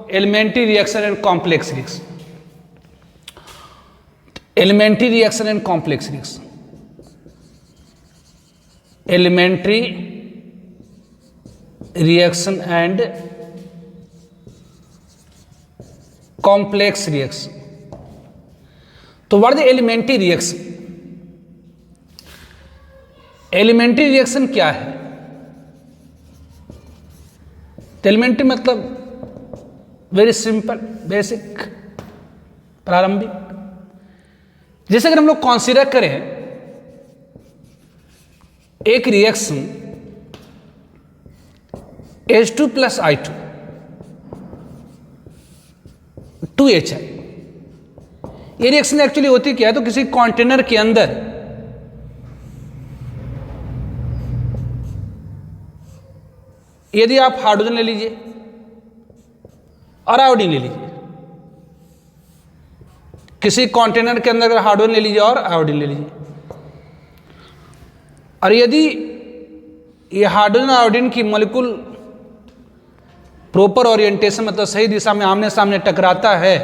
Elementary reaction and complex reaction. Elementary reaction and complex reaction, elementary reaction and complex reaction. तो what is elementary reaction? Elementary reaction क्या है? Elementary मतलब very simple, basic, प्रारंभिक। जैसे अगर हम लोग कंसीडर करें एक reaction H2 plus I2 2HI, ये रिएक्शन एक्चुअली होती क्या है? तो किसी कंटेनर के अंदर यदि आप हाइड्रोजन ले लीजिए और आयोडीन ले लीजिए, किसी कंटेनर के अंदर अगर हाइड्रोजन ले लीजिए और आयोडीन ले लीजिए, और यदि ये हाइड्रोजन आयोडीन की मॉलिक्यूल प्रॉपर ओरिएंटेशन मतलब सही दिशा में आमने सामने टकराता है,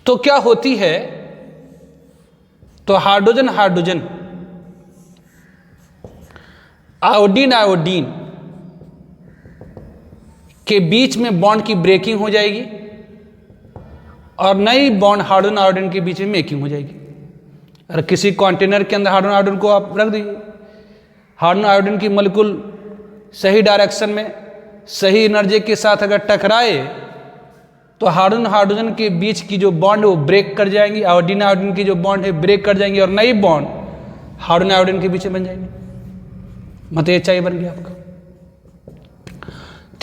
तो क्या होती है? तो हाइड्रोजन हाइड्रोजन, आयोडीन आयोडीन के बीच में बॉन्ड की ब्रेकिंग हो जाएगी और नई बॉन्ड हाइड्रोजन आयोडीन के बीच में मेकिंग हो जाएगी। और किसी कंटेनर के अंदर हाइड्रोजन आयोडीन को आप रख दीजिए, हाइड्रोजन आयोडीन की मॉलिक्यूल सही डायरेक्शन में सही एनर्जी के साथ अगर टकराए तो हाइड्रोजन हाइड्रोजन के बीच की जो बॉन्ड है वो ब्रेक कर जाएंगी, आयोडीन आयोडीन की जो बॉन्ड है ब्रेक कर जाएंगी और नई बॉन्ड हाइड्रोजन आयोडीन के बीच में बन जाएंगी। मतलब HI बन गया आपका।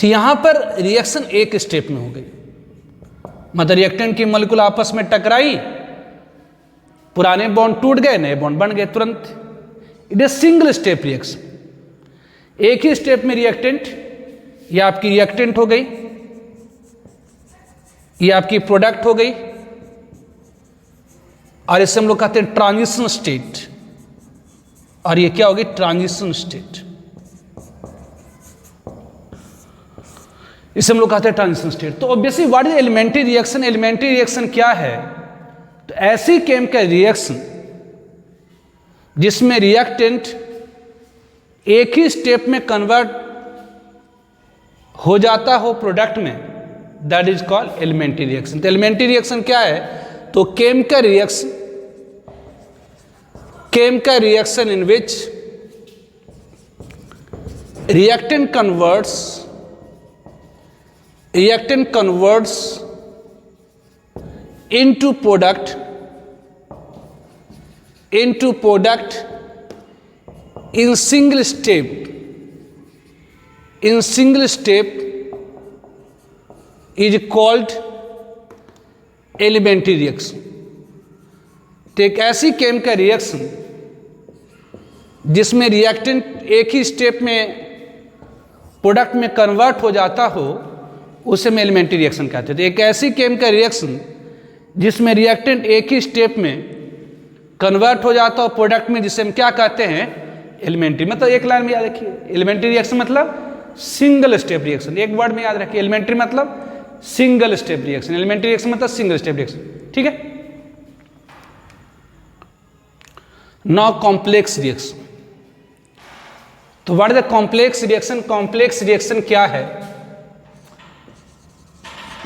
तो यहां पर रिएक्शन एक स्टेप में हो गई, मतलब रिएक्टेंट की मॉलिक्यूल आपस में टकराई, पुराने बॉन्ड टूट गए, नए बॉन्ड बन गए तुरंत। It is single step reaction. एक ही स्टेप में रिएक्टेंट, ये आपकी रिएक्टेंट हो गई, ये आपकी प्रोडक्ट हो गई, और इसे हम लोग कहते हैं ट्रांजिशन स्टेट, और ये क्या होगी? Transition state. इसे हम लोग कहते हैं ट्रांजिशन स्टेट। तो obviously what is elementary reaction? Elementary reaction क्या है? तो ऐसी केमिकल रिएक्शन जिसमें रिएक्टेंट एक ही स्टेप में कन्वर्ट हो जाता हो प्रोडक्ट में, that is called elementary reaction. तो एलिमेंट्री रिएक्शन क्या है? तो chemical reaction in which reactant converts into product in single step is called elementary reaction। तो एक ऐसी केमिकल रिएक्शन जिसमें रिएक्टेंट एक ही स्टेप में प्रोडक्ट में कन्वर्ट हो जाता हो, उसे हम एलिमेंट्री रिएक्शन कहते हैं। तो एक ऐसी केमिकल रिएक्शन जिसमें रिएक्टेंट एक ही स्टेप में कन्वर्ट हो जाता हो प्रोडक्ट में, जिसे हम क्या कहते हैं? एलिमेंट्री। मतलब एक लाइन में याद रखिए, एलिमेंट्री रिएक्शन मतलब सिंगल स्टेप रिएक्शन। एक वर्ड में याद रखिए, एलिमेंट्री मतलब single step reaction, elementary reaction मतलब सिंगल स्टेप रिएक्शन। ठीक है। Now complex reaction. तो what is the complex reaction? Complex reaction क्या है?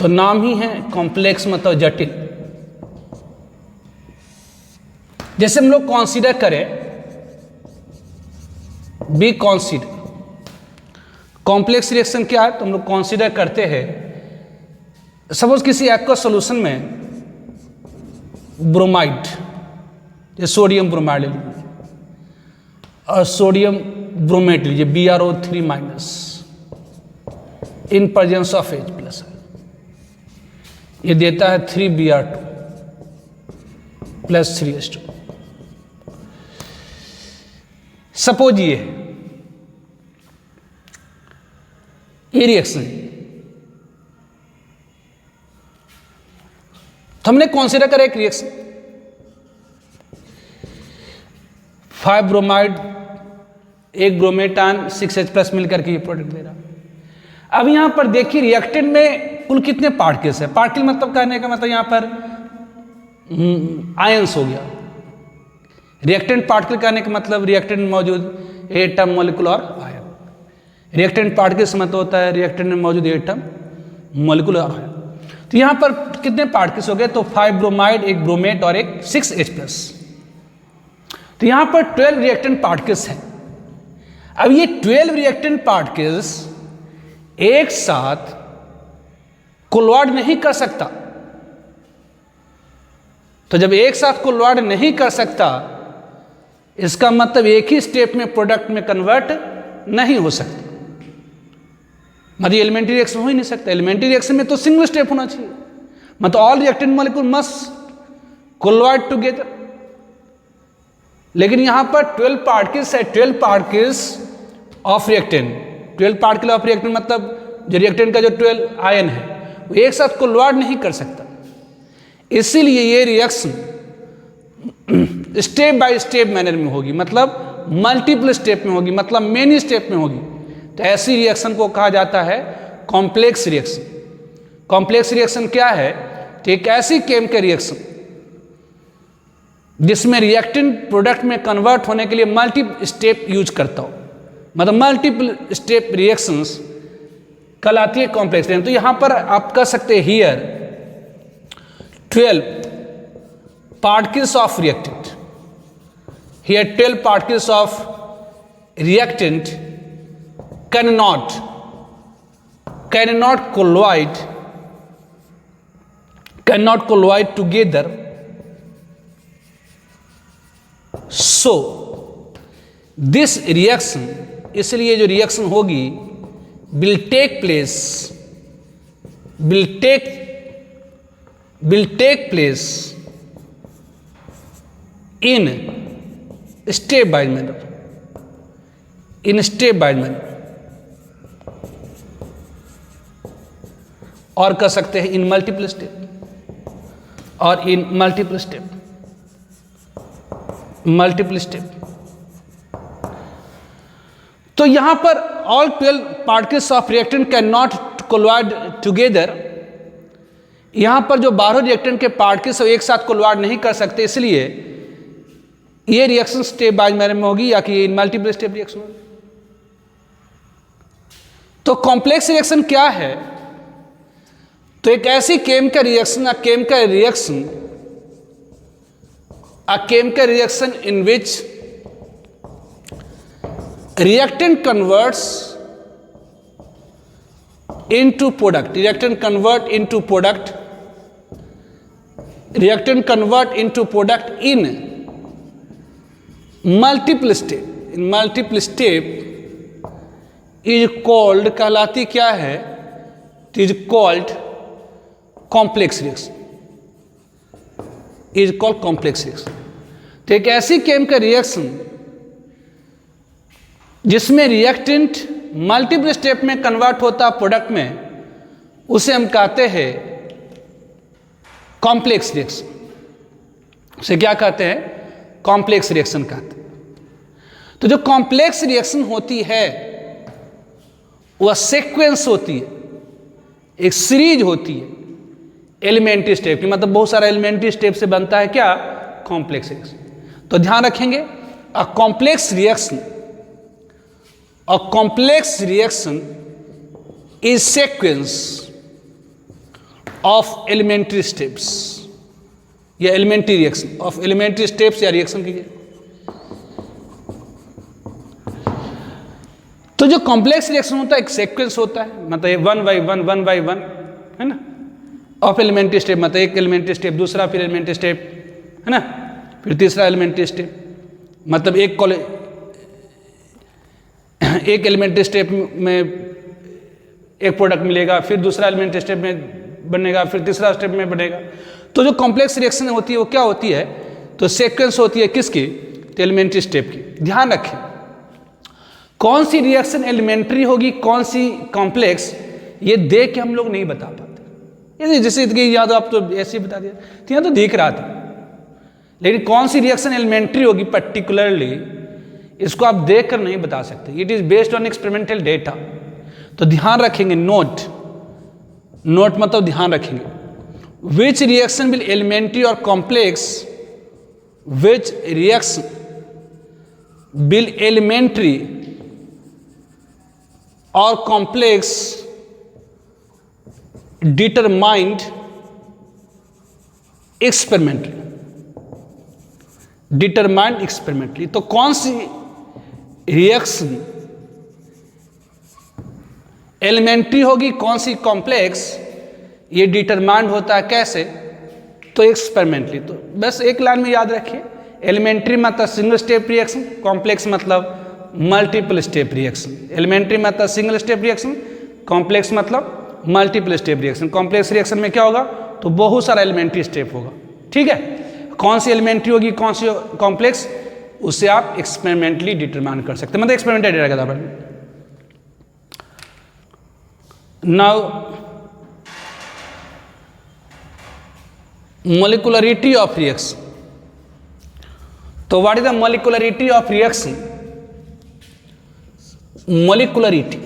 तो नाम ही है कॉम्प्लेक्स, मतलब जटिल। जैसे हम लोग कंसीडर करें, बी कंसीडर कॉम्प्लेक्स रिएक्शन क्या है? तो हम लोग कंसीडर करते हैं, सपोज किसी एक्वस सॉल्यूशन में ब्रोमाइड, ये सोडियम ब्रोमाइड ले लीजिए और सोडियम ब्रोमेट लीजिए, BrO3 minus in presence of H plus, ये देता है 3Br2 प्लस 3H2। सपोज ये रिएक्शन, तो हमने कंसीडर करा एक एक ब्रोमेटान 6H+ मिलकर के ये प्रोडक्ट दे रहा। अब यहाँ पर देखिए रिएक्टेंट में कुल कितने पार्टिकल्स है। पार्टिकल मतलब कहने का मतलब यहाँ पर आयंस हो गया। रिएक्टेंट पार्टिकल कहने का मतलब रिएक्टेंट में मौजूद एटम, मॉलिक्यूल और आयन। रिएक्टेंट पार्टिकल से मतलब होता है रिएक्टेंट में मौजूद एटम, मॉलिक्यूल और आयन। तो यहाँ पर कितने पार्टिकल्स हो गए, तो 5 ब्रोमाइड, एक ब्रोमेट और एक 6H+। तो यहाँ पर 12 रिएक्टेंट पार्टिकल्स हैं। अब ये 12 रिएक्टेंट पार्टिकल्स एक साथ कोलवाड नहीं कर सकता। तो जब एक साथ कोलवाड नहीं कर सकता, इसका मतलब एक ही स्टेप में प्रोडक्ट में कन्वर्ट नहीं हो सकता। मतलब एलिमेंट्री रिएक्शन हो ही नहीं सकता। एलिमेंट्री रिएक्शन में तो सिंगल स्टेप होना चाहिए, मतलब all reactant molecule must collide together. लेकिन यहां पर 12 पार्टिकल्स है, 12 particles of reactant. 12 particle of reactant मतलब जो रिएक्टेंट का जो 12 आयन है वो एक साथ कोलवाइड नहीं कर सकता। इसीलिए ये reaction step by step manner में होगी, मतलब मल्टीपल स्टेप में होगी, मतलब मेनी स्टेप में होगी। तो ऐसी रिएक्शन को कहा जाता है कॉम्प्लेक्स रिएक्शन। कॉम्प्लेक्स रिएक्शन क्या है, तो एक ऐसी केमिकल रिएक्शन जिसमें रिएक्टेंट प्रोडक्ट में कन्वर्ट होने के लिए मल्टीपल स्टेप यूज करता हो, मतलब मल्टीपल स्टेप रिएक्शंस कहलाती है कॉम्प्लेक्स रिएक्शन। तो यहां पर आप कह सकते हैं here 12 particles of reactant. Here 12 particles of reactant cannot colloid together. So this reaction, इसलिए जो रिएक्शन होगी will take place in step by manner, और कह सकते हैं इन मल्टीपल स्टेप, तो यहां पर all 12 particles of reactant can not collide together. यहां पर जो 12 रिएक्टेंट के पार्टिकल्स एक साथ कोलवाइड नहीं कर सकते, इसलिए ये रिएक्शन स्टेप बाय मैनर में होगी या कि मल्टीपल स्टेप रिएक्शन होगी। तो कॉम्प्लेक्स रिएक्शन क्या है, तो एक ऐसी chemical reaction in which reactant converts into product, reactant convert into product in multiple step is called, कहलाती क्या है, is called complex reaction, तो एक ऐसी केमिकल रिएक्शन जिसमें रिएक्टेंट मल्टीपल स्टेप में कन्वर्ट होता प्रोडक्ट में, उसे हम कहते हैं कॉम्प्लेक्स रिएक्शन। उसे क्या कहते हैं, कॉम्प्लेक्स रिएक्शन कहते हैं। तो जो कॉम्प्लेक्स रिएक्शन होती है वह सीक्वेंस होती है, एक सीरीज होती है एलिमेंट्री स्टेप की, मतलब बहुत सारा एलिमेंट्री स्टेप से बनता है क्या, कॉम्प्लेक्स रिएक्शन। तो ध्यान रखेंगे, a complex reaction is sequence of elementary steps, या elementary reaction of elementary steps या रिएक्शन कीजिए। तो जो कॉम्प्लेक्स रिएक्शन होता है एक सीक्वेंस होता है, मतलब 1 by 1 है ना, ऑफ एलिमेंट्री स्टेप, मतलब एक एलिमेंट्री स्टेप, दूसरा फिर एलिमेंट्री स्टेप है ना, फिर तीसरा एलिमेंट्री स्टेप, मतलब एक एलिमेंट्री स्टेप में एक प्रोडक्ट मिलेगा, फिर दूसरा एलिमेंट्री स्टेप में बनेगा, फिर तीसरा स्टेप में बनेगा। तो जो कॉम्प्लेक्स रिएक्शन होती है वो क्या होती है, तो सीक्वेंस होती है किसकी, तो एलिमेंट्री स्टेप की। ध्यान रखें, कौन सी रिएक्शन एलिमेंट्री होगी, कौन सी कॉम्प्लेक्स, ये देख के हम लोग नहीं बता पाते। जैसे याद आप तो ऐसे ही बता दिया, तो यहाँ तो दिख रहा था, लेकिन कौन सी रिएक्शन एलिमेंट्री होगी पर्टिकुलरली, इसको आप देख कर नहीं बता सकते, it is based on experimental data. तो ध्यान रखेंगे, नोट, नोट मतलब ध्यान रखेंगे, विच रिएक्शन विल एलिमेंट्री और complex, which reaction will elementary और complex determined experimentally, determined experimentally. तो कौन सी रिएक्शन एलिमेंट्री होगी, कौन सी कॉम्प्लेक्स, ये डिटरमाइंड होता है कैसे, तो एक्सपेरिमेंटली। तो बस एक लाइन में याद रखिए, एलिमेंट्री मतलब सिंगल स्टेप रिएक्शन, कॉम्प्लेक्स मतलब मल्टीपल स्टेप रिएक्शन। एलिमेंट्री मतलब सिंगल स्टेप रिएक्शन, कॉम्प्लेक्स मतलब multiple step reaction. Complex reaction में क्या होगा, तो बहुत सारा एलिमेंट्री स्टेप होगा, ठीक है। कौन सी एलिमेंट्री होगी, कौन सी कॉम्प्लेक्स, उसे आप एक्सपेरिमेंटली डिटरमाइन कर सकते हैं, मतलब एक्सपेरिमेंटल डेटा के आधार पर। Now molecularity of reaction. तो what is the molecularity of reaction? Molecularity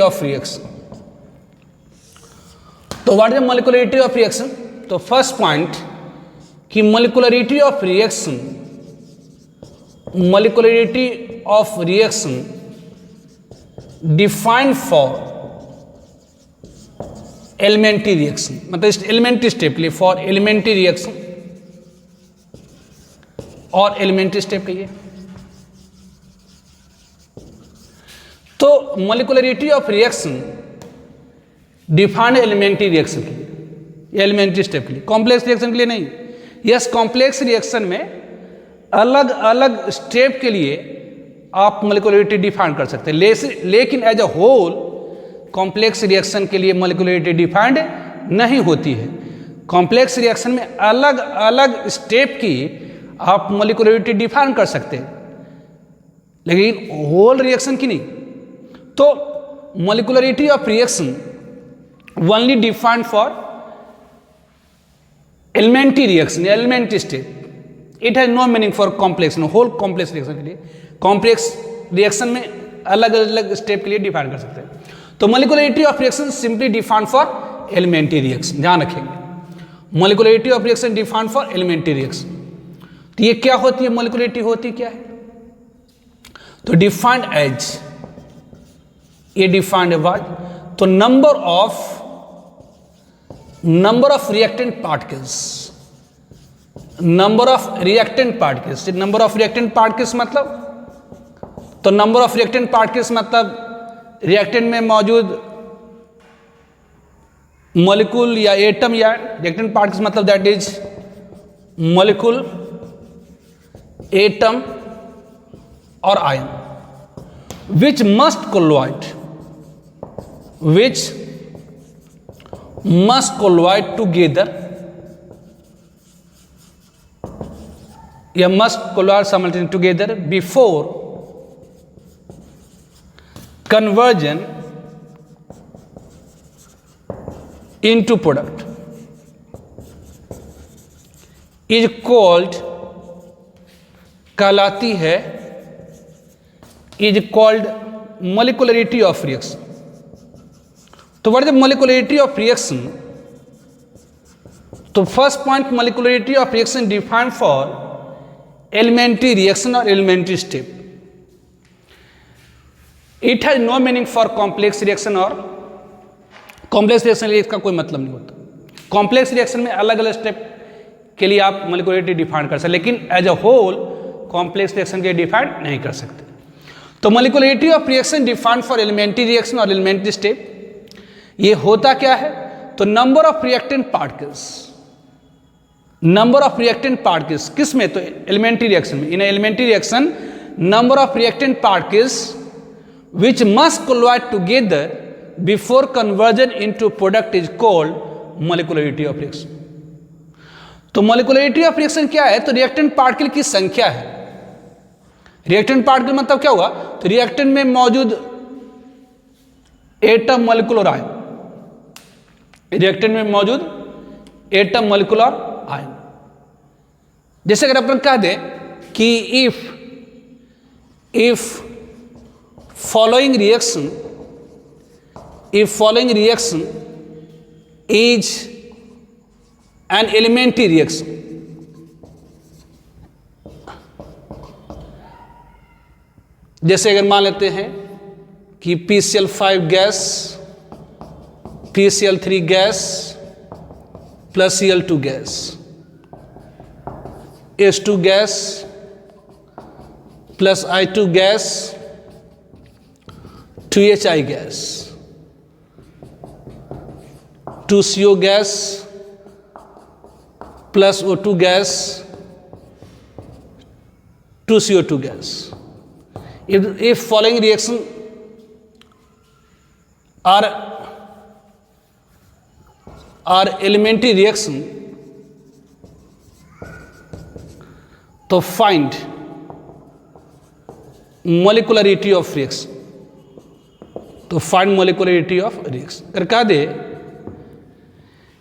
of reaction. तो what is the molecularity of reaction? तो फर्स्ट पॉइंट कि molecularity of reaction defined for elementary reaction, मतलब elementary step के लिए, for elementary reaction और elementary step के लिए। तो molecularity of reaction defined elementary reaction के लिए, एलिमेंट्री स्टेप के लिए, कॉम्प्लेक्स रिएक्शन के लिए नहीं। यस, कॉम्प्लेक्स रिएक्शन में अलग अलग स्टेप के लिए आप मोलिकुलरिटी डिफाइन कर सकते हैं, लेकिन as a whole complex reaction के लिए मोलिकुलरिटी डिफाइंड नहीं होती है। कॉम्प्लेक्स रिएक्शन में अलग अलग स्टेप की आप मोलिकुलरिटी डिफाइन कर सकते हैं, लेकिन होल रिएक्शन की नहीं। तो molecularity of reaction only defined for elementary reaction, elementary step. It has no meaning for complex, no whole complex reaction के लिए। complex reaction में अलग अलग स्टेप के लिए डिफाइन कर सकते हैं। तो molecularity of reaction simply defined for elementary reaction, ध्यान रखेंगे, molecularity of reaction defined for elementary reaction। तो ये क्या होती है, molecularity होती क्या है, तो defined as, ये defined by, तो number of reactant particles, number of reactant particles मतलब, तो number of reactant particles मतलब reactant में मौजूद molecule या atom, या reactant particles मतलब that is molecule, atom और ion which must collide together, या must collide simultaneously together before conversion into product is called, कहलाती है, is called molecularity of reaction। तो what is the molecularity of reaction, तो first point molecularity of reaction defined for elementary reaction और elementary step. It has no meaning for complex reaction, और complex reaction लिए इसका कोई मतलब नहीं होता। कॉम्प्लेक्स रिएक्शन में अलग अलग स्टेप के लिए आप मोलिकुलरिटी डिफाइन कर सकते, लेकिन as a whole complex reaction के डिफाइन नहीं कर सकते। तो molecularity of reaction defined for elementary reaction और एलिमेंट्री स्टेप, ये होता क्या है, तो नंबर ऑफ रिएक्टेंट पार्टिकल्स, किस में, तो एलिमेंट्री रिएक्शन में। In elementary reaction number of reactant particles which must collide together before conversion into product is called molecularity of reaction. तो मोलिकुलरिटी ऑफ रिएक्शन क्या है, तो रिएक्टेंट पार्टिकल की संख्या है। रिएक्टेंट पार्टिकल मतलब क्या हुआ, तो रिएक्टेंट में मौजूद एटम, मॉलिक्यूल और आयन, रिएक्टेंट में मौजूद एटम, मॉलिक्यूल और आयन, जैसे अगर अपन कह दें कि if following reaction is an elementary reaction, जैसे अगर मान लेते हैं कि PCl5 gas PCl3 gas plus Cl2 gas, H2 gas plus I2 gas 2HI gas 2CO gas plus O2 gas 2CO2 gas. If following reaction are elementary reaction, तो find molecularity of reaction. तो find molecularity of reaction. अगर कह दे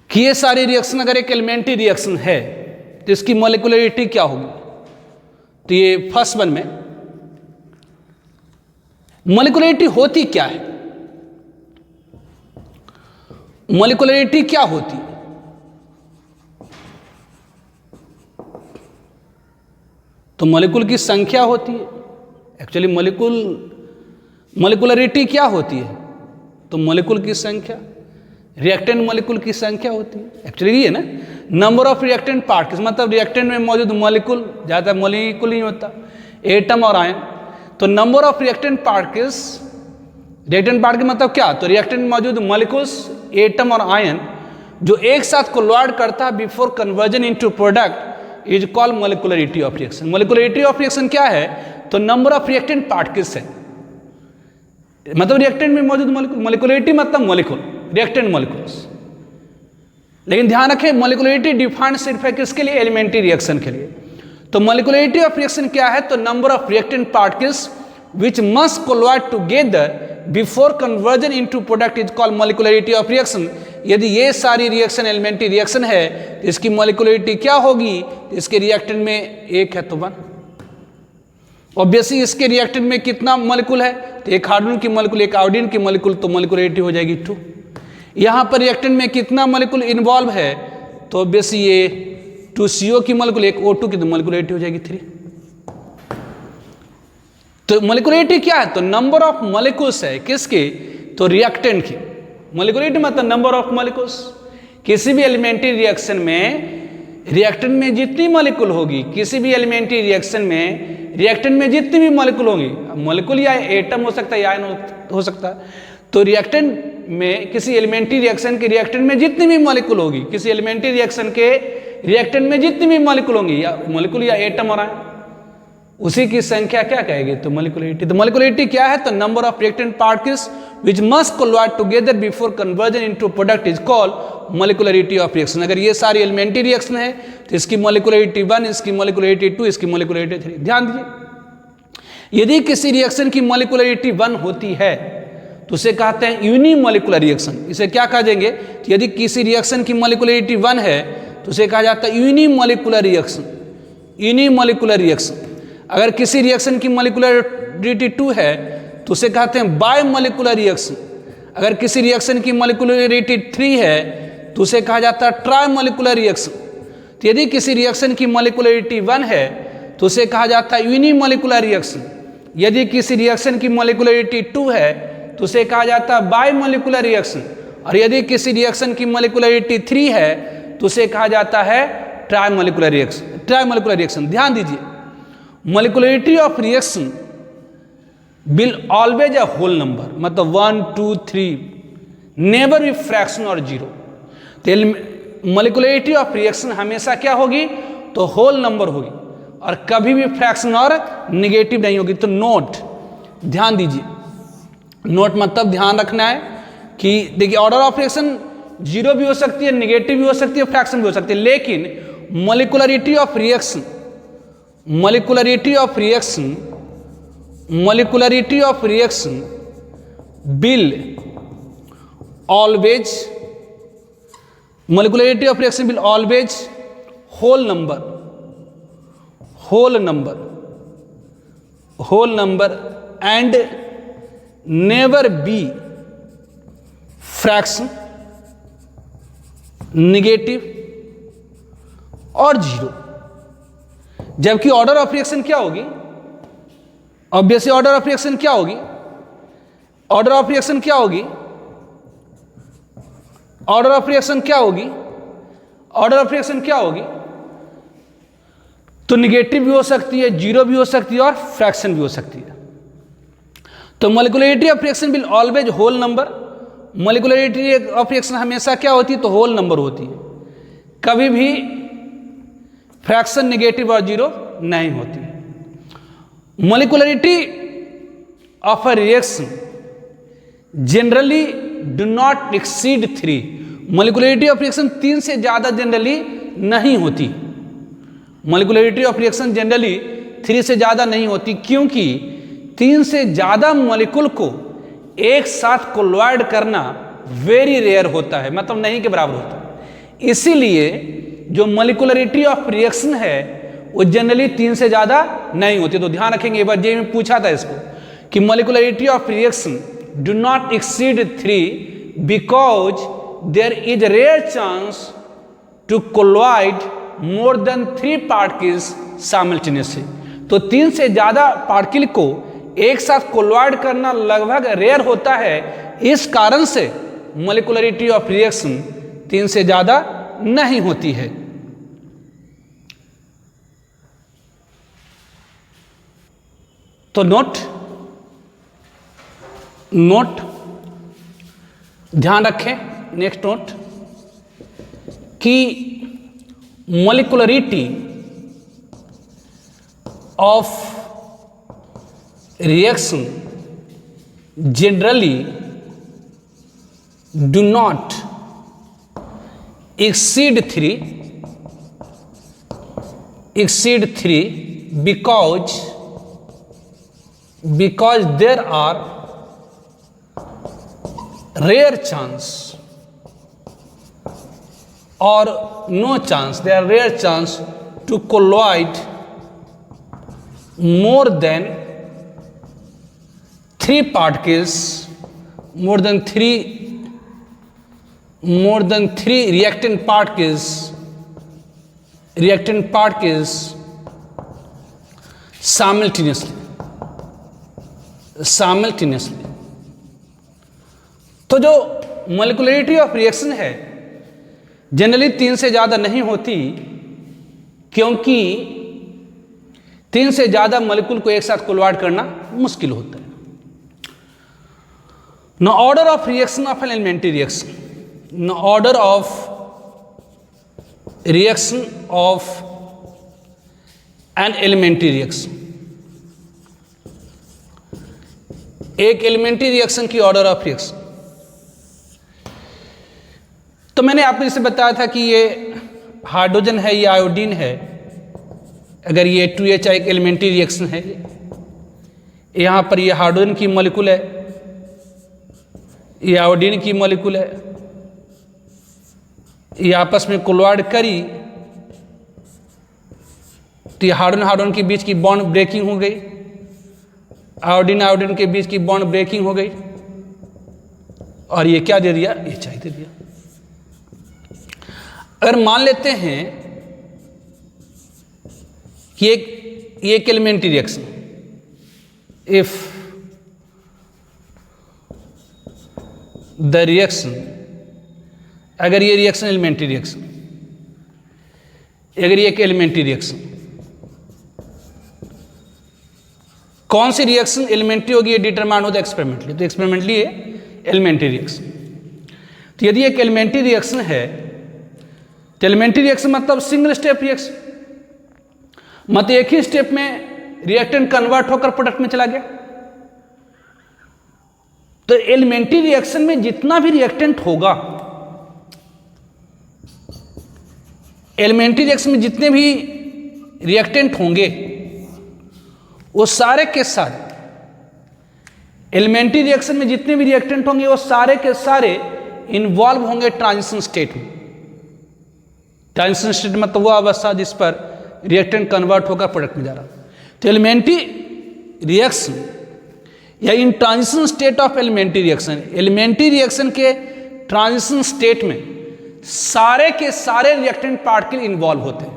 कि ये सारी reaction अगर एक elementary reaction है तो इसकी मोलिकुलरिटी क्या होगी, तो ये फर्स्ट वन में मोलिकुलरिटी होती क्या है, मोलिकुलरिटी क्या होती है, तो मोलिकुल की संख्या होती है. एक्चुअली मोलिकुलरिटी क्या होती है, तो मोलिकुल की संख्या, रिएक्टेंट मोलिकुल की संख्या होती है. एक्चुअली ये ना नंबर ऑफ रिएक्टेंट पार्टिकल्स, मतलब रिएक्टेंट में मौजूद मोलिकुल, ज़्यादा मोलिकुल नहीं होता, एटम और आयन. तो number of reactant particles, reactant particle मतलब क्या, तो रिएक्टेंट मौजूद मोलिकुल्स, एटम और आयन जो एक साथ कोलॉइड करता है before conversion into product is called molecularity of reaction. Molecularity of reaction क्या है, तो नंबर ऑफ रिएक्टेंट पार्टिकल्स है, मतलब रिएक्टेंट में मौजूद मोलिकुल. मोलिकुलरिटी मतलब मोलिकुल, रिएक्टेंट मोलिकुल्स. लेकिन ध्यान रखें मोलिकुलरिटी डिफाइंड सिर्फ है किसके लिए, एलिमेंट्री रिएक्शन के लिए. तो मोलिकुलरिटी ऑफ रिएक्शन क्या है, तो number of reactant particles which must colloid together before conversion into product is called molecularity of reaction. यदि ये सारी रिएक्शन एलिमेंट्री रिएक्शन है तो इसकी मोलिकुलरिटी क्या होगी, इसके रिएक्टेंट में एक है तो 1. ऑब्वियसली इसके रिएक्टेंट में कितना मोलिकुल है, तो एक हाइड्रोजन की मोलिकुल, एक आयोडीन की मोलिकुल, तो मोलिकुलरिटी हो जाएगी 2. यहाँ पर रिएक्टेंट में कितना मोलिकुल इन्वॉल्व है, तो ऑब्वियसली ये 2CO की मोलिकुल, एक O2 की, तो मोलिकुलरिटी हो जाएगी 3. तो मोलिकुलरिटी क्या है, तो नंबर ऑफ मोलिकुल्स है किसके, तो रिएक्टेंट की. मोलिकुलरिटी मतलब नंबर ऑफ मोलिकुल्स. किसी भी एलिमेंट्री रिएक्शन में रिएक्टेंट में जितनी मोलिकुल होगी, किसी भी एलिमेंट्री रिएक्शन में रिएक्टेंट में जितनी भी मोलिकुल होगी, मोलिकुल या एटम हो सकता है या आयन हो सकता है, तो रिएक्टेंट में किसी एलिमेंट्री रिएक्शन के रिएक्टेंट में जितनी भी मोलिकुल होगी, किसी एलिमेंट्री रिएक्शन के रिएक्टेंट में जितनी भी मोलिकुल होंगी, या मोलिकुल या एटम और आयन, उसी की संख्या क्या कहेगी, तो मोलिकुलरिटी. तो मोलिकुलरिटी क्या है, तो number of reactant particles which must colloid together before conversion into product is called molecularity of reaction. अगर ये सारी एलिमेंट्री रिएक्शन है तो इसकी मोलिकुलरिटी 1, इसकी मोलिकुलरिटी 2, इसकी मोलिकुलरिटी 3. ध्यान दीजिए, यदि किसी रिएक्शन की मोलिकुलरिटी 1 होती है तो उसे कहते हैं यूनिमोलिकुलर रिएक्शन. इसे क्या कह देंगे, तो यदि किसी रिएक्शन की मोलिकुलरिटी 1 है तो उसे कहा जाता है यूनिमोलिकुलर रिएक्शन. Unimolecular reaction. अगर किसी रिएक्शन की मोलिकुलरिटी 2 है तो उसे कहते हैं बायमोलिकुलर रिएक्शन. अगर किसी रिएक्शन की मोलिकुलरिटी 3 है तो उसे कहा जाता है ट्राइमोलिकुलर रिएक्शन. तो यदि किसी रिएक्शन की मोलिकुलरिटी 1 है तो उसे कहा जाता है यूनिमोलिकुलर रिएक्शन. यदि किसी रिएक्शन की मोलिकुलरिटी 2 है तो उसे कहा जाता है बायमोलिकुलर रिएक्शन. और यदि किसी रिएक्शन की मोलिकुलरिटी 3 है तो उसे कहा जाता है ट्राइमोलिकुलर रिएक्शन. ट्राइमोलिकुलर रिएक्शन. ध्यान दीजिए, molecularity of reaction will always a whole number, मतलब 1, 2, 3, नेवर बी फ्रैक्शन और 0. तो मोलिकुलरिटी ऑफ रिएक्शन हमेशा क्या होगी, तो होल नंबर होगी और कभी भी फ्रैक्शन और निगेटिव नहीं होगी. तो नोट, ध्यान दीजिए, नोट मतलब ध्यान रखना है कि देखिए ऑर्डर ऑफ रिएक्शन 0 भी हो सकती है, निगेटिव भी हो सकती है, फ्रैक्शन भी हो सकती है, लेकिन molecularity of reaction, molecularity of reaction, molecularity of reaction will always, molecularity of reaction will always whole number, whole number and never be fraction, negative और जीरो। जबकि ऑर्डर ऑफ रिएक्शन क्या होगी? ऑब्वियसली ऑर्डर ऑफ रिएक्शन क्या होगी? Order of reaction क्या होगी? Order of reaction क्या होगी? ऑर्डर ऑफ रिएक्शन क्या होगी? तो निगेटिव भी हो सकती है, जीरो भी हो सकती है और फ्रैक्शन भी हो सकती है। तो molecularity of reaction will always whole number. Molecularity of reaction हमेशा क्या होती है? तो होल नंबर होती है, कभी भी फ्रैक्शन नेगेटिव और जीरो नहीं होती है। Molecularity of a reaction generally do not exceed 3। Molecularity of reaction 3 से ज़्यादा जनरली नहीं होती। मोलिकुलरिटी ऑफ रिएक्शन जनरली 3 से ज़्यादा नहीं होती, क्योंकि 3 से ज़्यादा मोलिकुल को एक साथ कोलॉइड करना वेरी रेयर होता है, मतलब नहीं के बराबर होता है। इसीलिए जो मोलिकुलरिटी ऑफ रिएक्शन है वो जनरली 3 से ज़्यादा नहीं होती। तो ध्यान रखेंगे, एक बार जे में पूछा था इसको कि molecularity of reaction do not exceed 3 because there is rare chance to collide more than 3 particles simultaneously. तो 3 से ज़्यादा पार्टिकल को एक साथ कोलॉइड करना लगभग रेयर होता है। इस कारण से मोलिकुलरिटी ऑफ रिएक्शन 3 से ज़्यादा नहीं होती है। तो नोट ध्यान रखें, नेक्स्ट नोट कि molecularity of reaction generally do not exceed 3 because there are rare chance or no chance, there are rare chance to colloid more than 3 particles, more than three reactant particles simultaneously। तो जो molecularity of reaction है generally 3 से ज़्यादा नहीं होती, क्योंकि 3 से ज़्यादा मोलिकुल को एक साथ कोलॉइड करना मुश्किल होता है। Now order of reaction of an elementary reaction. Now order of reaction of an elementary reaction. एक एलिमेंट्री रिएक्शन की ऑर्डर ऑफ रिएक्शन। तो मैंने आपको जैसे बताया था कि ये हाइड्रोजन है, ये आयोडीन है। अगर ये 2H एक एलिमेंट्री रिएक्शन है, यहाँ पर ये हाइड्रोजन की मॉलिक्यूल है, ये आयोडीन की मॉलिक्यूल है, ये आपस में कोलॉइड करी तो ये हाइड्रोजन के बीच की बॉन्ड ब्रेकिंग हो गई, आयोडीन के बीच की बॉन्ड ब्रेकिंग हो गई, और ये क्या दे दिया? ये चाय दे दिया। अगर मान लेते हैं कि एक elementary reaction, if the reaction, अगर ये रिएक्शन एलिमेंट्री रिएक्शन, अगर ये एक एलिमेंट्री रिएक्शन, कौन सी रिएक्शन एलिमेंट्री होगी ये डिटरमाइन होता है एक्सपेरिमेंटली। तो एक्सपेरिमेंटली ये एलिमेंट्री रिएक्शन। तो यदि एक एलिमेंट्री रिएक्शन है तो एलिमेंट्री रिएक्शन मतलब सिंगल स्टेप रिएक्शन, मतलब एक ही स्टेप में रिएक्टेंट कन्वर्ट होकर प्रोडक्ट में चला गया। तो एलिमेंट्री रिएक्शन में जितना भी रिएक्टेंट होगा, एलिमेंट्री रिएक्शन में जितने भी रिएक्टेंट होंगे वो सारे के सारे, एलिमेंट्री रिएक्शन में जितने भी रिएक्टेंट होंगे वो सारे के सारे इन्वॉल्व होंगे ट्रांजिशन स्टेट में। ट्रांजिशन स्टेट मतलब वो अवस्था जिस पर रिएक्टेंट कन्वर्ट होकर प्रोडक्ट में जा रहा है। तो एलिमेंट्री रिएक्शन या in transition state of elementary reaction, elementary reaction के ट्रांजिशन स्टेट में सारे के सारे रिएक्टेंट पार्टिकल इन्वॉल्व होते हैं,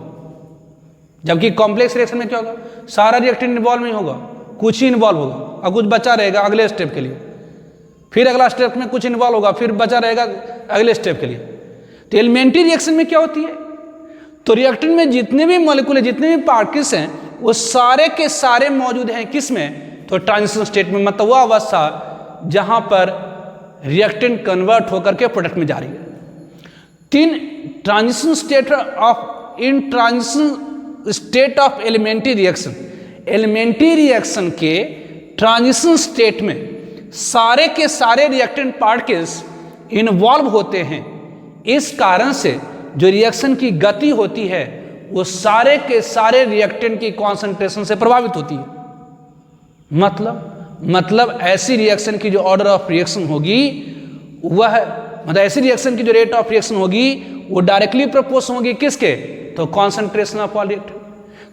जबकि कॉम्प्लेक्स रिएक्शन में क्या होगा, सारा रिएक्टेंट इन्वॉल्व नहीं होगा, कुछ ही इन्वॉल्व होगा और कुछ बचा रहेगा अगले स्टेप के लिए, फिर अगला स्टेप में कुछ इन्वॉल्व होगा, फिर बचा रहेगा अगले स्टेप के लिए। तो एलिमेंट्री रिएक्शन में क्या होती है, तो रिएक्टेंट में जितने भी मॉलिक्यूल है, जितने भी पार्टिकल्स हैं, वो सारे के सारे मौजूद हैं किस में, तो ट्रांजिशन स्टेट में, मतलब वह अवस्था जहां पर रिएक्टेंट कन्वर्ट होकर के प्रोडक्ट में जा रही है। तीन transition state of in transition state of elementary reaction, elementary reaction के ट्रांजिशन स्टेट में सारे के सारे रिएक्टेंट पार्टिकल्स इन्वॉल्व होते हैं। इस कारण से जो रिएक्शन की गति होती है वो सारे के सारे रिएक्टेंट की कॉन्सेंट्रेशन से प्रभावित होती है। मतलब ऐसी रिएक्शन की जो ऑर्डर ऑफ रिएक्शन होगी वह, मतलब ऐसी रिएक्शन की जो रेट ऑफ रिएक्शन होगी वो डायरेक्टली प्रोपोर्शनल होगी किसके, तो कॉन्सेंट्रेशन ऑफ ऑल रिएक्टेंट।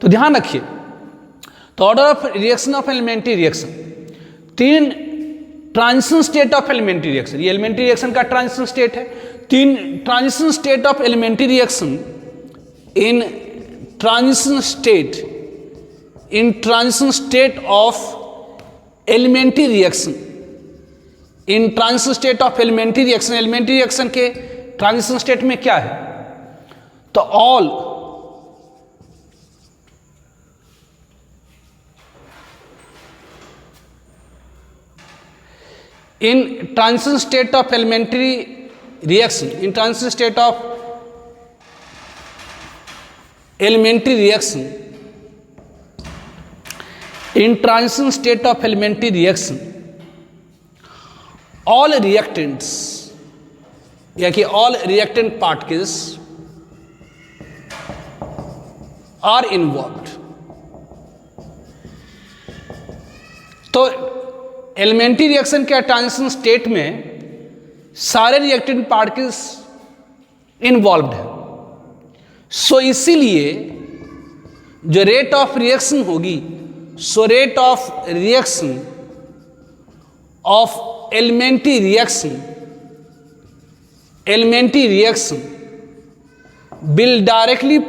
तो ध्यान रखिए, तो order of reaction of elementary reaction, तीन transition state of elementary reaction, ये एलिमेंट्री रिएक्शन का ट्रांजिशन स्टेट है। तीन transition state of elementary reaction in transition state of elementary reaction, in transition state of elementary reaction, elementary reaction के transition state में क्या है, तो all in transition state of elementary reaction, in transition state of elementary reaction, in transition state of elementary reaction, all reactants या कि all reactant particles are involved। तो elementary reaction के transition state में सारे रिएक्टेंट पार्टिकल्स इन्वॉल्व्ड है। सो इसीलिए जो rate of reaction होगी, so rate of reaction of elementary reaction will directly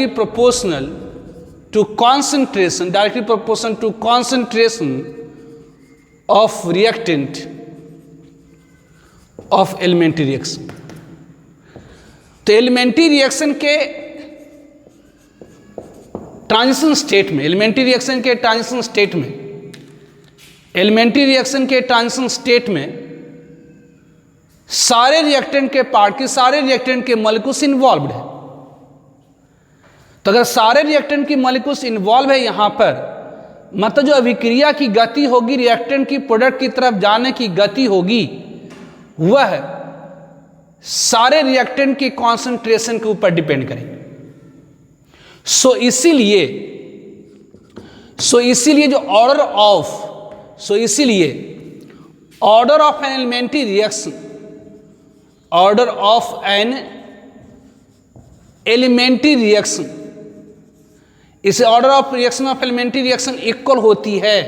proportional to concentration, directly proportional to concentration of reactant of elementary reaction। तो elementary reaction के transition state में, elementary reaction के transition state में, elementary reaction के transition state में सारे reactant के part के, सारे रिएक्टेंट के मॉलिक्यूल्स इन्वॉल्व्ड है। तो अगर सारे रिएक्टेंट की मॉलिक्यूल्स इन्वॉल्व है यहां पर, मतलब जो अभिक्रिया की गति होगी, रिएक्टेंट की प्रोडक्ट की तरफ जाने की गति होगी, वह सारे रिएक्टेंट के कॉन्सेंट्रेशन के ऊपर डिपेंड करेगी। सो इसीलिए जो order of an elementary reaction, order of an elementary reaction, इसे order of reaction of elementary reaction equal होती है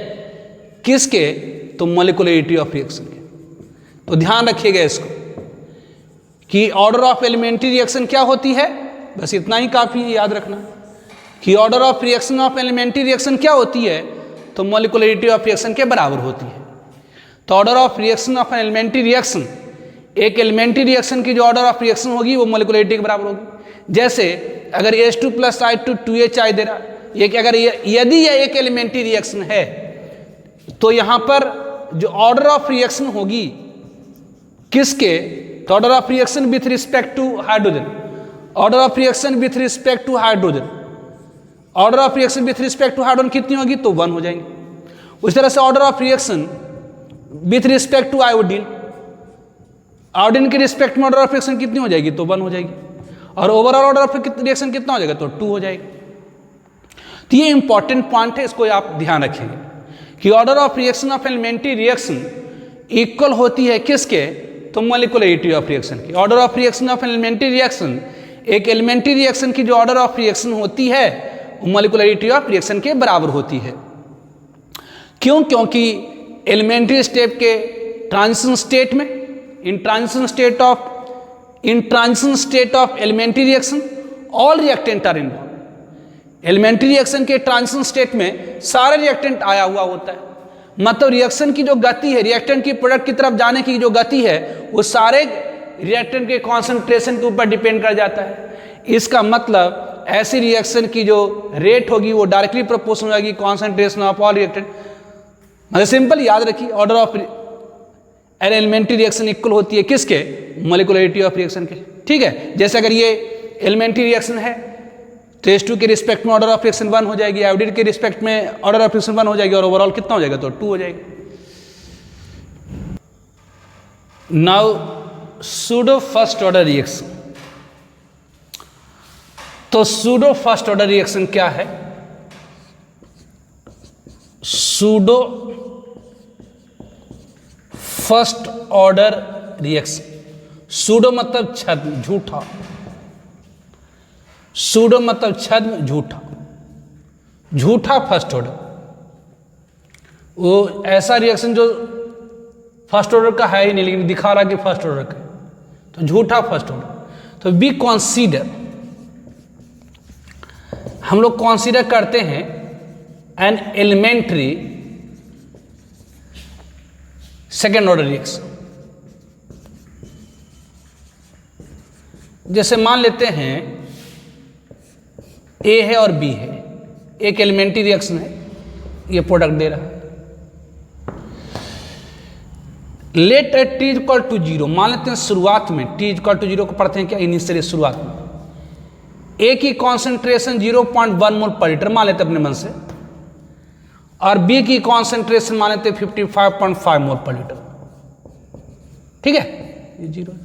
किसके, तो मॉलिक्यूलरिटी ऑफ रिएक्शन के। तो ध्यान रखिएगा इसको कि ऑर्डर ऑफ एलिमेंट्री रिएक्शन क्या होती है, बस इतना ही काफी है याद रखना कि order of reaction of elementary reaction क्या होती है, तो मॉलिक्यूलरिटी ऑफ रिएक्शन के बराबर होती है। तो order of reaction of an elementary reaction, एक एलिमेंट्री रिएक्शन की जो ऑर्डर ऑफ रिएक्शन होगी वो मॉलिक्यूलरिटी के बराबर होगी। जैसे अगर H2 + I2 2H दे रहा, ये अगर यदि यह एक एलिमेंट्री रिएक्शन है तो यहां पर जो ऑर्डर ऑफ रिएक्शन होगी किसके, तो order of reaction with respect to hydrogen, order of reaction with respect to hydrogen, order of reaction with respect to hydrogen कितनी होगी, तो 1 हो जाएंगे। उस तरह से order of reaction with respect to iodine, iodine के रिस्पेक्ट में ऑर्डर ऑफ रिएक्शन कितनी हो जाएगी, तो 1 हो जाएगी। और ओवरऑल ऑर्डर ऑफ रिएक्शन कितना हो जाएगा, तो 2 हो जाएगा। तो ये इंपॉर्टेंट पॉइंट है, इसको आप ध्यान रखेंगे कि order of reaction of elementary reaction equal होती है किसके, तो मोलिकुलरिटी ऑफ रिएक्शन की। Order of reaction of elementary reaction, एक एलिमेंट्री रिएक्शन की जो ऑर्डर ऑफ रिएक्शन होती है वो मोलिकुलरिटी ऑफ रिएक्शन के बराबर होती है। क्यों? क्योंकि एलिमेंट्री स्टेप के ट्रांजिशन स्टेट में, in transition state of elementary reaction all reactant are involve. Elementary reaction के ट्रांजिशन स्टेट में सारा रिएक्टेंट आया हुआ होता है, मतलब रिएक्शन की जो गति है, रिएक्टेंट की प्रोडक्ट की तरफ जाने की जो गति है वो सारे रिएक्टेंट के कॉन्सेंट्रेशन के ऊपर डिपेंड कर जाता है। इसका मतलब ऐसी रिएक्शन की जो रेट होगी वो डायरेक्टली प्रोपोर्शनल होगी कॉन्सेंट्रेशन ऑफ ऑल रिएक्टेंट। मतलब सिंपल याद रखिए, order of an elementary reaction equal होती है किसके? मोलिकुलरिटी ऑफ रिएक्शन के। ठीक है, जैसे अगर ये एलिमेंट्री रिएक्शन है तो H2 के रिस्पेक्ट में ऑर्डर ऑफ रिएक्शन 1 हो जाएगी, एवडिड के रिस्पेक्ट में ऑर्डर ऑफ रिएक्शन 1 हो जाएगी, और ओवरऑल कितना हो जाएगा? तो 2 हो जाएगी। Now pseudo first order reaction. तो सूडो फर्स्ट ऑर्डर रिएक्शन क्या है? Pseudo first order reaction, pseudo मतलब छद्म, झूठा, सूडो मतलब छद्म, झूठा, झूठा फर्स्ट ऑर्डर, वो ऐसा रिएक्शन जो फर्स्ट ऑर्डर का है ही नहीं लेकिन दिखा रहा कि फर्स्ट ऑर्डर का है, तो झूठा फर्स्ट ऑर्डर। तो बी कॉन्सीडर, हम लोग कॉन्सीडर करते हैं an elementary second order reaction. जैसे मान लेते हैं ए है और बी है, एक एलिमेंट्री रिएक्शन है, ये प्रोडक्ट दे रहा है। Let at T equal to 0, मान लेते हैं शुरुआत में टी इक्वल टू 0 को पढ़ते हैं क्या? इनिशियली शुरुआत में ए की कॉन्सेंट्रेशन 0.1 मोल पर लीटर मान लेते हैं अपने मन से, और बी की कॉन्सेंट्रेशन मान लेते हैं 55.5 मोल पर लीटर। ठीक है, ये 0 है।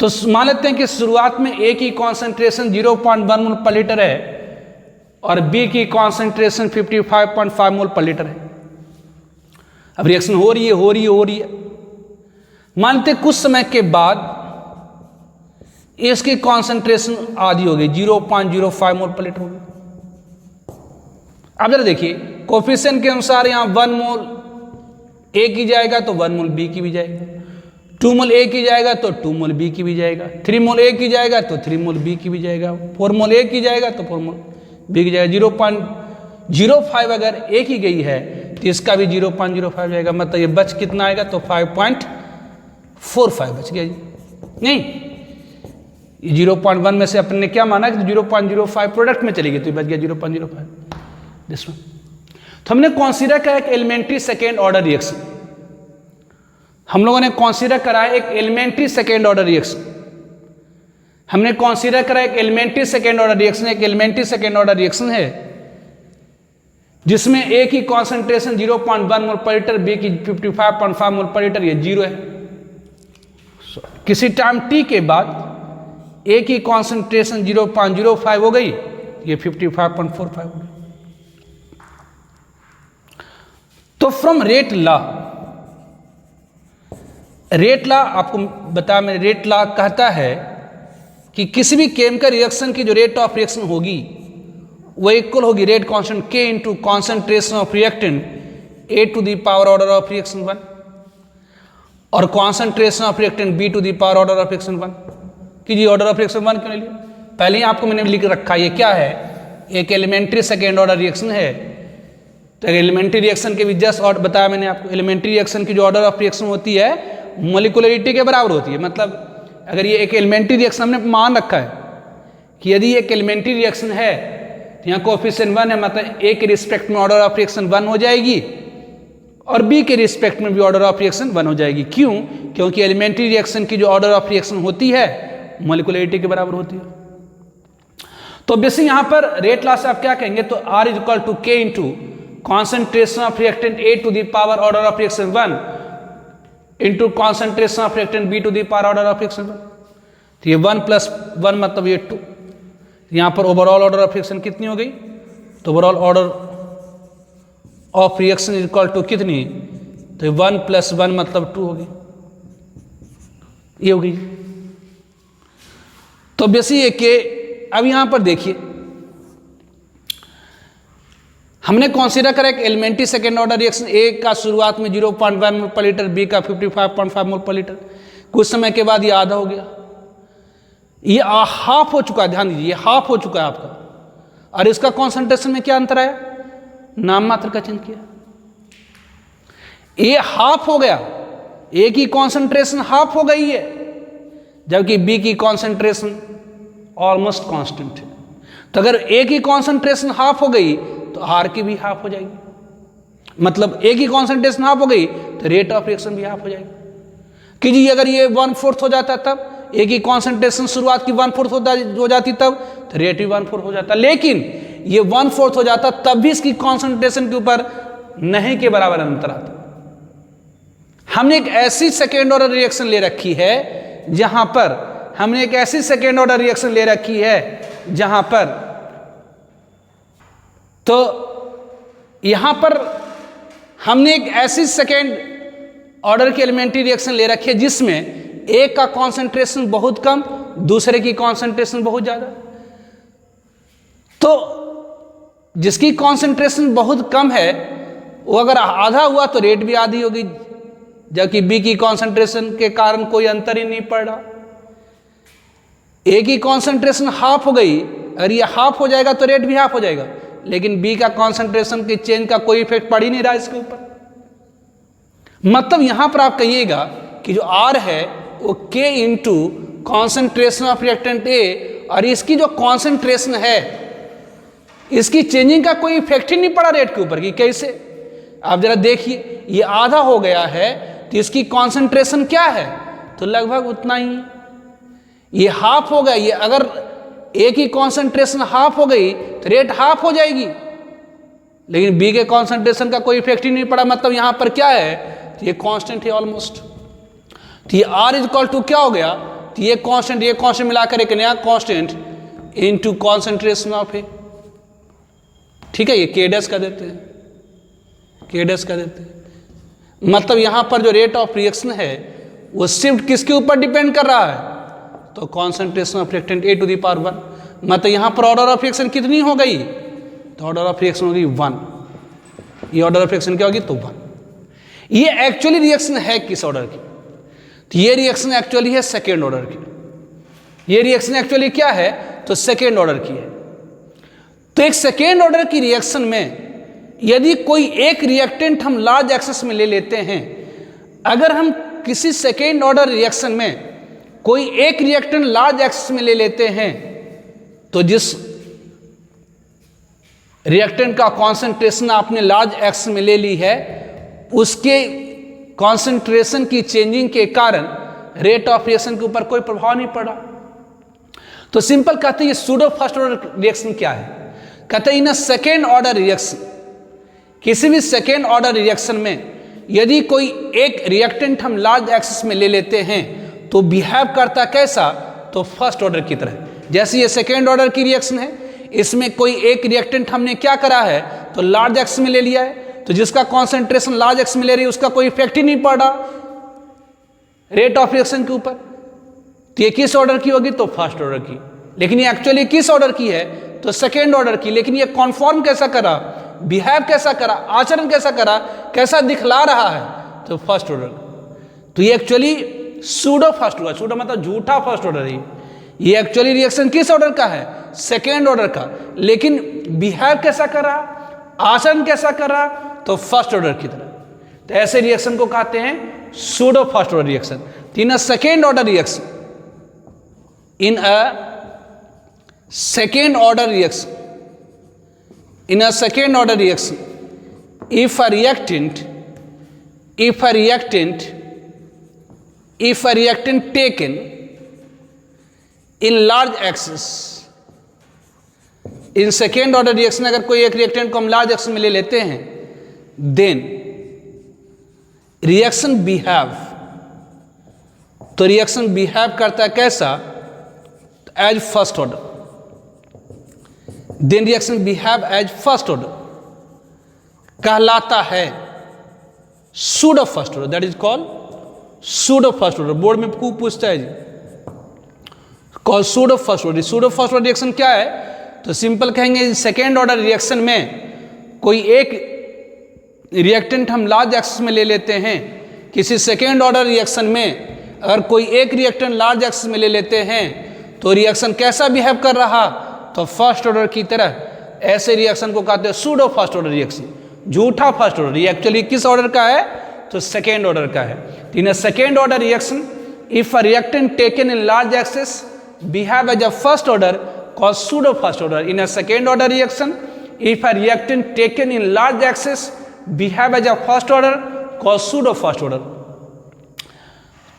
तो मान लेते हैं कि शुरुआत में ए की कॉन्सेंट्रेशन 0.1 मोल पर लीटर है और बी की कॉन्सेंट्रेशन 55.5 मोल पर लीटर है। अब रिएक्शन हो रही है। मानते कुछ समय के बाद इसकी कॉन्सेंट्रेशन आधी हो गई, 0.05 मोल पर लीटर हो गई। अब जरा देखिए, कोफिशिएंट के अनुसार यहाँ 1 मोल ए की जाएगा तो 1 मोल बी की भी जाएगा, 2 मोल ए की जाएगा तो 2 मोल बी की भी जाएगा, 3 मोल ए की जाएगा तो 3 मोल बी की भी जाएगा, 4 मोल ए की जाएगा तो 4 मोल बी की जाएगा। 0.05 अगर ए की गई है तो इसका भी 0.05 जाएगा, मतलब ये बच कितना आएगा? तो 5.45 बच गया जी। नहीं, 0.1 में से अपन ने क्या माना कि 0.05 प्रोडक्ट में चली गई तो बच गया 0.05 दिस वन। तो हमने कॉन्सिडर किया एक एलिमेंट्री सेकेंड ऑर्डर रिएक्शन, हम लोगों ने कॉन्सिडर करा है एक एलिमेंट्री सेकेंड ऑर्डर रिएक्शन, हमने कॉन्सिडर करा एक एलिमेंट्री सेकेंड ऑर्डर रिएक्शन। एक एलिमेंट्री सेकेंड ऑर्डर रिएक्शन है जिसमें ए की कॉन्सेंट्रेशन 0.1 मोल पर लीटर, बी की 55.5 मोल पर लीटर, ये 0 है। किसी टाइम टी के बाद ए की कॉन्सेंट्रेशन 0.05 हो गई, ये 55.45 हो गई। तो फ्रॉम रेट लॉ आपको बताया मैंने, रेट लॉ कहता है कि किसी भी केमिकल रिएक्शन की जो रेट ऑफ रिएक्शन होगी वो इक्वल होगी रेट कांस्टेंट के into concentration of reactant A to the power order of reaction 1 और concentration of reactant B to the power order of reaction 1 कि जी ऑर्डर ऑफ रिएक्शन 1 क्यों नहीं लिया? पहले ही आपको मैंने लिख रखा, ये क्या है? एक एलिमेंट्री सेकेंड ऑर्डर रिएक्शन है। तो एलिमेंट्री रिएक्शन के भी जस्ट और बताया मैंने आपको, एलिमेंट्री रिएक्शन की जो ऑर्डर ऑफ रिएक्शन होती है मोलिकुलरिटी के बराबर होती है। मतलब अगर ये एक एलिमेंट्री रिएक्शन हमने मान रखा है कि यदि एक एलिमेंट्री रिएक्शन है तो यहाँ कोएफिशिएंट 1 है, मतलब ए के रिस्पेक्ट में ऑर्डर ऑफ रिएक्शन 1 हो जाएगी और बी के रिस्पेक्ट में भी ऑर्डर ऑफ रिएक्शन 1 हो जाएगी। क्यों? क्योंकि एलिमेंट्री रिएक्शन की जो ऑर्डर ऑफ रिएक्शन होती है मोलिकुलरिटी के बराबर होती है। तो बेसिक यहाँ पर रेट लॉ से आप क्या कहेंगे? तो R is equal to K into concentration of reactant A to the power order of reaction 1 into concentration of reactant B to the power order of reaction 1। तो ये 1 + 1 मतलब ये 2। यहाँ पर ओवरऑल ऑर्डर ऑफ रिएक्शन कितनी हो गई? तो overall order of reaction is equal to कितनी? तो 1 + 1 मतलब 2 हो गई। ये हो गई। तो बेसिक ये के अब यहां पर देखिए हमने कंसीडर करा एक एलिमेंट्री सेकेंड ऑर्डर रिएक्शन, ए का शुरुआत में 0.1 मोल पर लीटर, बी का 55.5 मोल पर लीटर, कुछ समय के बाद ये आधा हो गया, ये हाफ हो चुका है। ध्यान दीजिए ये हाफ हो चुका है आपका, और इसका कॉन्सेंट्रेशन में क्या अंतर आया, नाम मात्र का चिन्ह किया, ए हाफ हो गया, ए की कॉन्सेंट्रेशन हाफ हो गई है, जबकि बी की कॉन्सेंट्रेशन ऑलमोस्ट कांस्टेंट है। तो अगर ए की कॉन्सेंट्रेशन हाफ हो गई तो आर की भी हाफ हो जाएगी, मतलब ए की कॉन्सेंट्रेशन हाफ हो गई तो रेट ऑफ रिएक्शन भी हाफ हो जाएगी। कि जी अगर ये 1/4 हो जाता तब, ए की कॉन्सेंट्रेशन शुरुआत की 1/4 हो जाती तब, तो रेट भी 1/4 हो जाता, लेकिन ये 1/4 हो जाता तब भी इसकी कॉन्सेंट्रेशन के ऊपर नहीं के बराबर अंतर आता। हमने एक ऐसी सेकेंड ऑर्डर रिएक्शन ले रखी है जहां पर हमने एक ऐसी सेकेंड ऑर्डर रिएक्शन ले रखी है जहां पर, तो यहां पर हमने एक ऐसी सेकेंड ऑर्डर की एलिमेंट्री रिएक्शन ले रखी है जिसमें एक का कॉन्सेंट्रेशन बहुत कम, दूसरे की कॉन्सेंट्रेशन बहुत ज्यादा। तो जिसकी कॉन्सेंट्रेशन बहुत कम है वो अगर आधा हुआ तो रेट भी आधी होगी, जबकि बी की कॉन्सेंट्रेशन के कारण कोई अंतर ही नहीं पड़ रहा। ए की कॉन्सेंट्रेशन हाफ हो गई, अगर ये हाफ हो जाएगा तो रेट भी हाफ हो जाएगा, लेकिन बी का कॉन्सेंट्रेशन के चेंज का कोई इफेक्ट पड़ ही नहीं रहा इसके ऊपर। मतलब यहां पर आप कहिएगा कि जो आर है वो के इंटू कॉन्सेंट्रेशन ऑफ रिएक्टेंट ए, और इसकी जो कॉन्सेंट्रेशन है इसकी चेंजिंग का कोई इफेक्ट ही नहीं पड़ा रेट के ऊपर। कि कैसे, आप जरा देखिए ये आधा हो गया है तो इसकी कॉन्सेंट्रेशन क्या है, तो लगभग उतना ही। ये हाफ हो गया, ये अगर ए की कॉन्सेंट्रेशन हाफ हो गई तो रेट हाफ हो जाएगी, लेकिन बी के कॉन्सेंट्रेशन का कोई इफेक्ट ही नहीं पड़ा। मतलब यहां पर क्या है, तो ये कांस्टेंट है ऑलमोस्ट। तो ये आर इज इक्वल टू क्या हो गया, तो ये कांस्टेंट मिलाकर एक नया कांस्टेंट इनटू कॉन्सेंट्रेशन ऑफ ए। ठीक है, ये के डैश का देते हैं, के डैश का देते हैं। मतलब यहां पर जो रेट ऑफ रिएक्शन है वो शिफ्ट किसके ऊपर डिपेंड कर रहा है, तो concentration of reactant A to the power 1। मतलब यहां पर ऑर्डर ऑफ रिएक्शन कितनी हो गई, तो ऑर्डर ऑफ रिएक्शन होगी 1। ये ऑर्डर ऑफ रिएक्शन क्या होगी, तो 1। ये एक्चुअली रिएक्शन है किस ऑर्डर की, तो ये रिएक्शन एक्चुअली है सेकेंड ऑर्डर की। ये रिएक्शन एक्चुअली क्या है, तो सेकेंड ऑर्डर की है। तो एक सेकेंड ऑर्डर की रिएक्शन में यदि कोई एक रिएक्टेंट हम लार्ज एक्सेस में ले लेते हैं, अगर हम किसी सेकेंड ऑर्डर रिएक्शन में कोई एक रिएक्टेंट लार्ज एक्सेस में ले लेते हैं, तो जिस रिएक्टेंट का कॉन्सेंट्रेशन आपने लार्ज एक्सेस में ले ली है उसके कॉन्सेंट्रेशन की चेंजिंग के कारण रेट ऑफ रिएक्शन के ऊपर कोई प्रभाव नहीं पड़ा। तो सिंपल कहते हैं ये सूडो फर्स्ट ऑर्डर रिएक्शन क्या है, कहते हैं इन सेकेंड ऑर्डर रिएक्शन, किसी भी सेकेंड ऑर्डर रिएक्शन में यदि कोई एक रिएक्टेंट हम लार्ज एक्सेस में ले लेते हैं तो बिहेव करता कैसा, तो फर्स्ट ऑर्डर की तरह। जैसे ये सेकेंड ऑर्डर की रिएक्शन है, इसमें कोई एक रिएक्टेंट हमने क्या करा है, तो लार्ज एक्सेस में ले लिया है, तो जिसका कॉन्सेंट्रेशन लार्ज एक्सेस में ले रही है उसका कोई इफेक्ट ही नहीं पड़ रहा रेट ऑफ रिएक्शन के ऊपर। तो ये किस ऑर्डर की होगी, तो फर्स्ट ऑर्डर की। लेकिन ये एक्चुअली किस ऑर्डर की है, तो सेकेंड ऑर्डर की। लेकिन ये कॉन्फॉर्म कैसा करा, बिहेव कैसा करा, आचरण कैसा करा, कैसा दिखला रहा है, तो फर्स्ट ऑर्डर। तो ये actually pseudo first order, pseudo मतलब झूठा फर्स्ट ऑर्डर है। ये एक्चुअली रिएक्शन किस ऑर्डर का है, सेकेंड ऑर्डर का। लेकिन बिहेव कैसा करा, आचरण कैसा करा, तो फर्स्ट ऑर्डर की तरह। तो ऐसे रिएक्शन को कहते हैं pseudo first order reaction. In a second order reaction, in a second order reaction, in a second order reaction, if a reactant taken in large excess, in second order reaction अगर कोई एक reactant को हम large excess में ले लेते हैं, then reaction behave, तो reaction behave करता है कैसा, as first order। Then reaction behave as first order कहलाता है pseudo first order, that is called pseudo first order, board में खूब पूछता है जी, call pseudo first order. Pseudo first order reaction क्या है? तो सिंपल कहेंगे सेकेंड ऑर्डर रिएक्शन में कोई एक रिएक्टेंट हम लार्ज एक्सिस में ले लेते हैं। किसी सेकेंड ऑर्डर रिएक्शन में अगर कोई एक रिएक्टेंट लार्ज एक्सिस में ले लेते हैं तो रिएक्शन कैसा बिहेव कर रहा? तो फर्स्ट ऑर्डर की तरह। ऐसे रिएक्शन को कहते हैं सूडो फर्स्ट ऑर्डर रिएक्शन, झूठा फर्स्ट ऑर्डर। ये एक्चुअली किस ऑर्डर का है? तो सेकेंड ऑर्डर का है। In second order reaction if a reactant taken in large axis behave as a first order called pseudo first order. In a second order reaction, if a reactant taken in large axis behave as a first order called pseudo first order.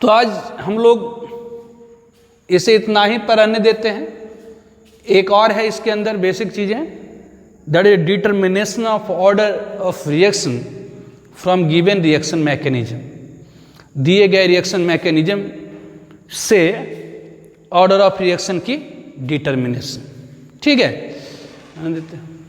तो आज हम लोग इसे इतना ही पर रहने देते हैं। एक और है इसके अंदर बेसिक चीजें, that is determination of order of reaction from given reaction mechanism. दिए गए रिएक्शन मैकेनिज्म से ऑर्डर ऑफ रिएक्शन की डिटर्मिनेशन। ठीक है, देते हैं।